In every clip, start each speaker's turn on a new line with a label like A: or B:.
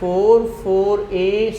A: 4(4)A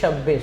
A: 26،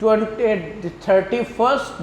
A: 31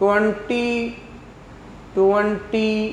A: 2020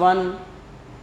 A: 1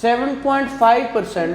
A: 7.5%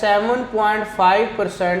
A: 7.5%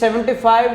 A: 75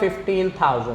A: 15,000.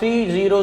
A: 3 0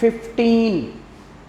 A: 15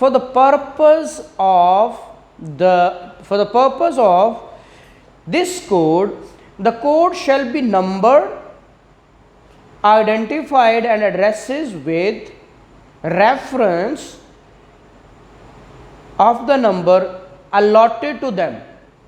A: for the purpose of this code, the code shall be numbered, identified and addresses with reference of the number allotted to them.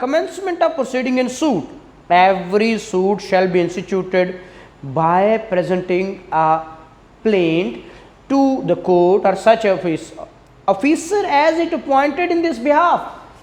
A: commencement of proceeding in suit, every suit shall be instituted by presenting a plaint to the court or such officer as it appointed in this behalf.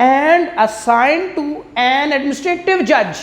A: and assigned to an administrative judge،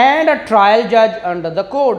A: and a trial judge under the code.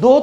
A: 2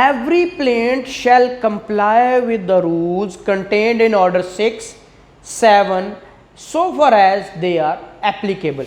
A: Every plaintiff shall comply with the rules contained in order 6, 7 so far as they are applicable.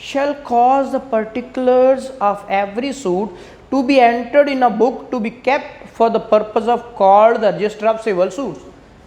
A: shall cause the particulars of every suit to be entered in a book to be kept for the purpose of called the register of civil suits.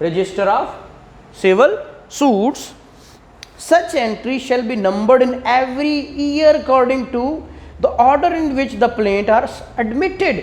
A: register of civil suits. Such entry shall be numbered in every year according to the order in which the plaintiff are admitted.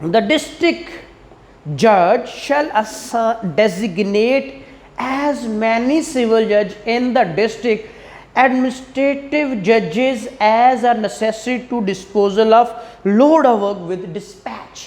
A: the district judge shall designate as many civil judge in the district administrative judges as are necessary to disposal of load of work with dispatch.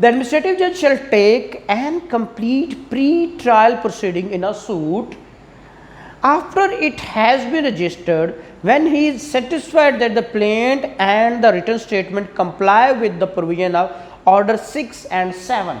A: the administrative judge shall take and complete pre-trial proceeding in a suit after it has been registered when he is satisfied that the plaintiff and the written statement comply with the provision of order 6 and 7.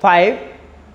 A: 5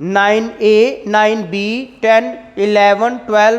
A: 9A 9B 10 11 12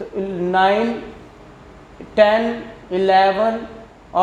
A: 9 10 11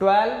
A: 12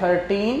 A: 13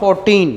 A: 14.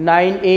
A: 9A,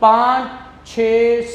A: 5 6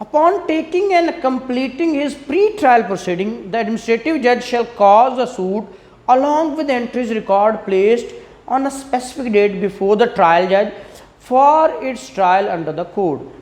A: upon taking and completing his pre-trial proceeding, the administrative judge shall cause the suit along with entries record placed on a specific date before the trial judge for its trial under the code.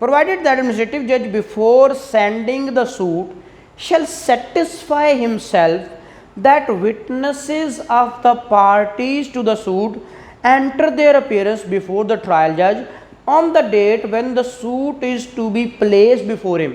A: provided the administrative judge before sending the suit shall satisfy himself that witnesses of the parties to the suit enter their appearance before the trial judge on the date when the suit is to be placed before him.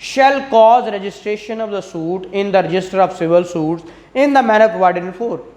A: shall cause registration of the suit in the register of civil suits in the manner provided in 4.